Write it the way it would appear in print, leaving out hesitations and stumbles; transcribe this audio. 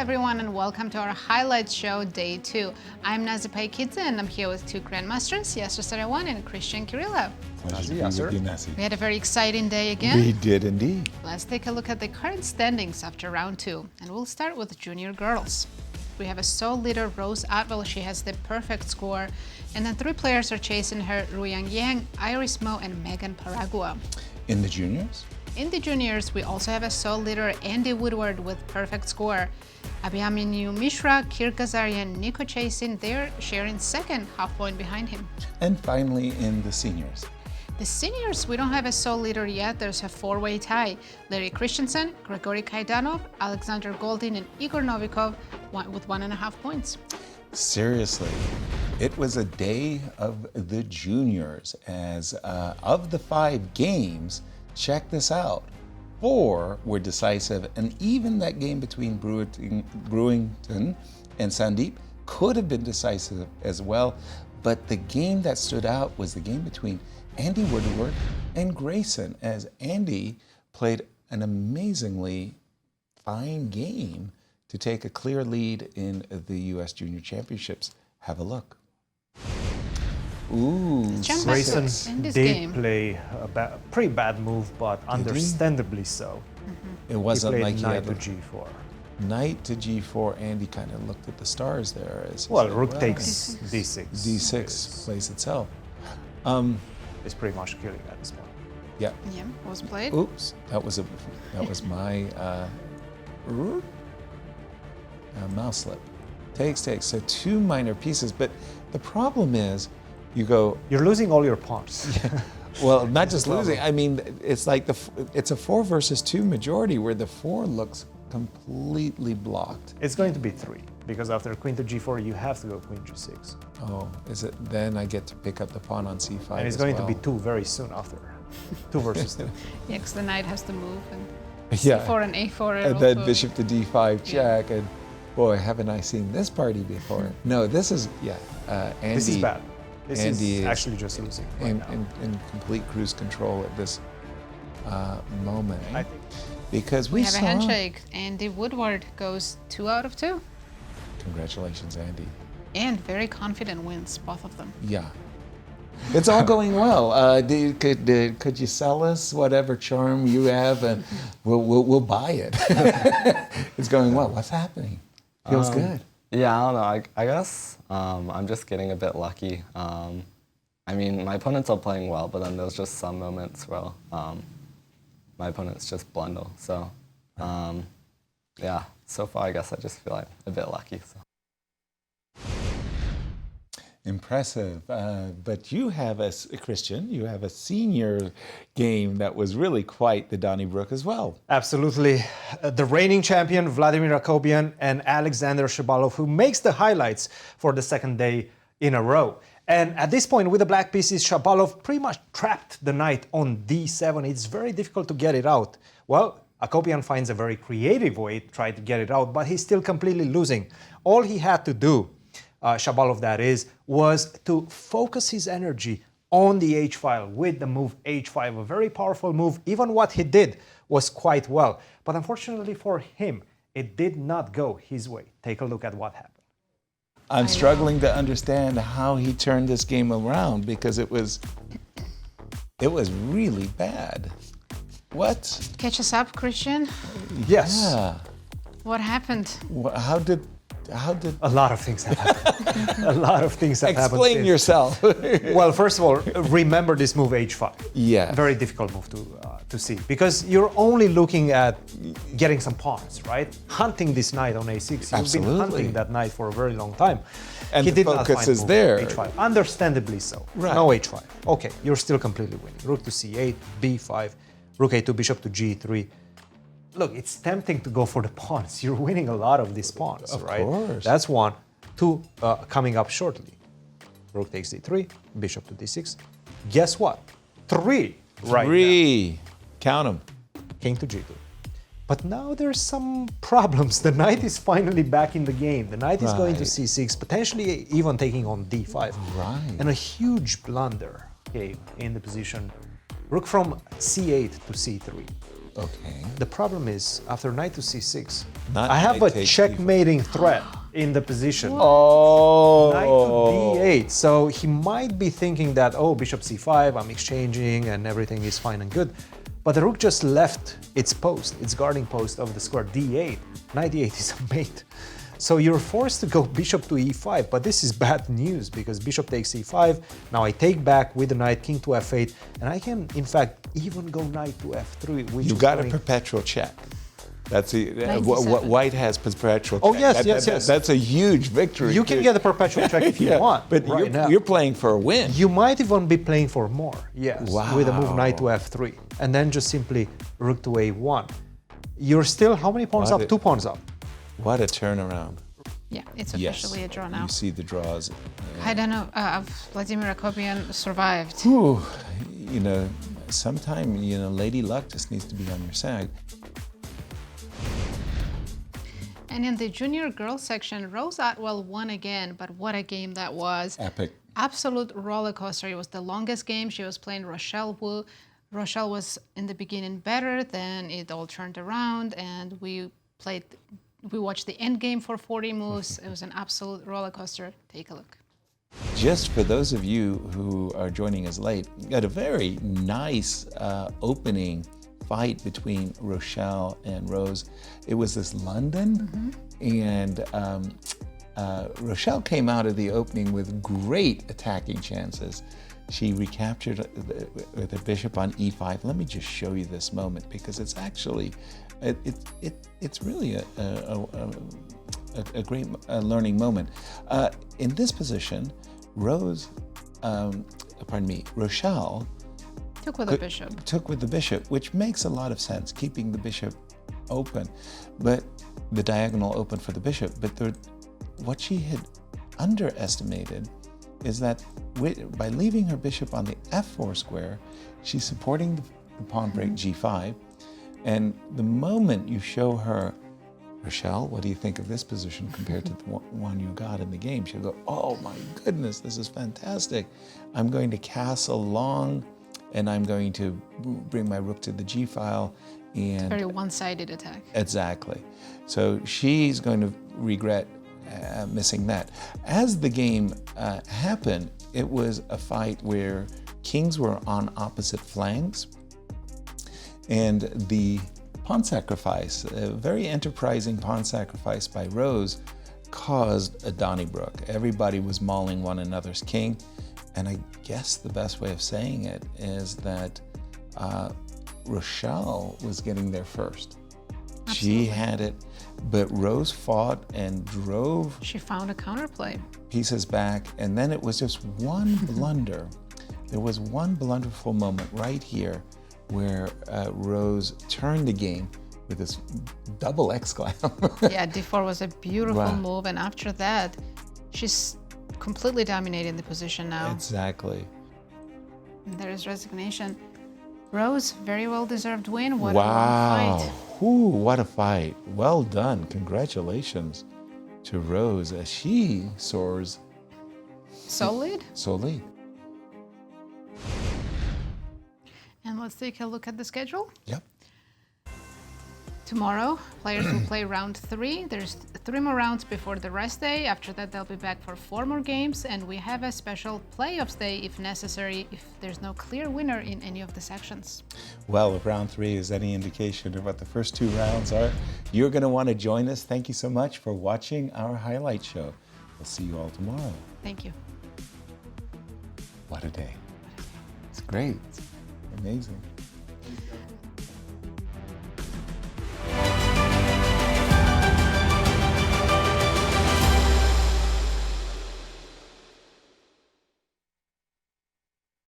everyone, and welcome to our highlights show, day 2. I'm Nazi Paikidze, and I'm here with two grandmasters, Yasser, Seirawan, and Cristian, Chirila. Nazi, Yasser. We had a very exciting day again. We did indeed. Let's take a look at the current standings after round 2, and we'll start with junior girls. We have a sole leader, Rose Atwell. She has the perfect score, and then 3 players are chasing her: Ruyang Yang, Iris Mo, and Megan Paragua. In the juniors? In the juniors, we also have a sole leader, Andy Woodward, with perfect score. Abhimanyu Mishra, Kir Gazarian, Nico chasing, they're sharing second, half point behind him. And finally, in the seniors. The seniors, we don't have a sole leader yet. There's a 4-way tie. Larry Christensen, Grigory Kaidanov, Alexander Goldin, and Igor Novikov with 1.5 points. Seriously, it was a day of the juniors as of the 5 games, check this out, 4 were decisive, and even that game between Brewington and Sandeep could have been decisive as well. But the game that stood out was the game between Andy Woodward and Grayson, as Andy played an amazingly fine game to take a clear lead in the U.S. Junior Championships. Have a look. Ooh, Grayson did play a pretty bad move, but understandably so. It wasn't like knight to g4. Knight to g4. Andy kind of looked at the stars there. As well, rook takes d6. D6 plays itself. It's pretty much killing at this point. Yeah. Yeah, was played. Oops, that was my mouse slip. Takes. So 2 minor pieces, but the problem is, you're losing all your pawns. Yeah. Well, not just losing. I mean, it's like it's a 4 versus 2 majority where the 4 looks completely blocked. It's going to be 3 because after queen to g4, you have to go queen g6. Oh, is it? Then I get to pick up the pawn on c5. And it's going to be 2 very soon after. 2 versus 2. Yeah, because the knight has to move, and yeah. c4 and a4. And then bishop to d5 check, and boy, haven't I seen this party before? No, this is Andy. This is bad. This Andy is actually just losing right now. In complete cruise control at this moment. I think because we have a handshake. Andy Woodward goes 2 out of 2. Congratulations, Andy. And very confident wins, both of them. Yeah. It's all going well. Could you sell us whatever charm you have, and we'll buy it. It's going well. What's happening? Feels good. Yeah, I don't know. I guess I'm just getting a bit lucky. I mean, my opponents are playing well, but then there's just some moments where my opponents just blunder. So, yeah, so far I guess I just feel like a bit lucky. So. Impressive. But you have Cristian, you have a senior game that was really quite the Donnybrook as well. Absolutely. The reigning champion, Vladimir Akobian, and Alexander Shabalov, who makes the highlights for the 2nd day in a row. And at this point, with the black pieces, Shabalov pretty much trapped the knight on d7. It's very difficult to get it out. Well, Akobian finds a very creative way to try to get it out, but he's still completely losing. All he had to do, Shabalov that is, was to focus his energy on the h-file with the move h5, a very powerful move. Even what he did was quite well. But unfortunately for him, it did not go his way. Take a look at what happened. I'm struggling to understand how he turned this game around because it was really bad. What? Catch us up, Cristian. Yes. Yeah. What happened? How did a lot of things have happened. A lot of things have happened. Explain yourself. Well, first of all, remember this move h5. Yeah. Very difficult move to see because you're only looking at getting some pawns, right? Hunting this knight on a6. You've Absolutely. been hunting that knight for a very long time. And he the did focus not find is move there. h5. Understandably so. Right. No h5. Okay, you're still completely winning. Rook to c8, b5, rook a2, bishop to g3. Look, it's tempting to go for the pawns. You're winning a lot of these pawns, right? Of course. That's 1. 2 coming up shortly. Rook takes d3, bishop to d6. Guess what? 3 right 3. now. Count them. King to g2. But now there's some problems. The knight is finally back in the game. The knight is going to c6, potentially even taking on d5. Right. And a huge blunder came in the position. Rook from c8 to c3. Okay. The problem is, after knight to c6, Not I have knight a takes checkmating threat in the position. Oh. Knight to d8. So he might be thinking that, oh, bishop c5, I'm exchanging and everything is fine and good. But the rook just left its post, its guarding post of the square d8. Knight d8 is a mate. So you're forced to go bishop to e5, but this is bad news because bishop takes e5. Now I take back with the knight, king to f8, and I can, in fact, even go knight to f3, which You is got going... a perpetual check. That's What White has perpetual check. Oh, yes, yes. That's a huge victory. You can get a perpetual check if you Yeah, want, but right now. you're playing for a win. You might even be playing for more, yes, with a move knight to Wow. f3, and then just simply rook to a1. You're still, how many pawns What up? 2 pawns up. What a turnaround. Yeah, it's Yes. officially a draw now. You see the draws. I don't know. Vladimir Akobian survived. Whew, you know, sometime, Lady Luck just needs to be on your side. And in the junior girls section, Rose Atwell won again, but what a game that was. Epic. Absolute roller coaster. It was the longest game. She was playing Rochelle Wu. Rochelle was in the beginning better, then it all turned around, and we watched the end game for 40 moves. It was an absolute roller coaster. Take a look. Just for those of you who are joining us late, we got a very nice opening fight between Rochelle and Rose. It was this London, and Rochelle came out of the opening with great attacking chances. She recaptured with a bishop on e5. Let me just show you this moment because it's actually, it's really a great learning moment. In this position, Rochelle Took with a bishop. took with the bishop, which makes a lot of sense, keeping the bishop open, but the diagonal open for the bishop. But what she had underestimated is that by leaving her bishop on the f4 square, she's supporting the pawn break g5. And the moment you show her, Rochelle, what do you think of this position compared to the one you got in the game? She'll go, oh my goodness, this is fantastic. I'm going to castle long, and I'm going to bring my rook to the g file. And Very one-sided attack. exactly. So she's going to regret missing that. As the game happened, it was a fight where kings were on opposite flanks, and the pawn sacrifice, a very enterprising pawn sacrifice by Rose, caused a Donnybrook. Everybody was mauling one another's king, and I guess the best way of saying it is that Rochelle was getting there first. She had it, but Rose fought and drove She found a counterplay. pieces back, and then it was just one blunder. There was one blunderful moment right here where Rose turned the game with this double exclam. Yeah, d4 was a beautiful Wow. move, and after that, she's completely dominating the position now. Exactly. And there is resignation. Rose, very well-deserved win. What a Wow. long fight. Ooh, what a fight. Well done. Congratulations to Rose as she soars Solid. solely. And let's take a look at the schedule. Yep. Tomorrow, players will play round 3. There's 3 more rounds before the rest day. After that, they'll be back for 4 more games, and we have a special playoffs day if necessary, if there's no clear winner in any of the sections. Well, if round 3 is any indication of what the first 2 rounds are, you're going to want to join us. Thank you so much for watching our highlight show. We'll see you all tomorrow. Thank you. What a day. It's great. Amazing.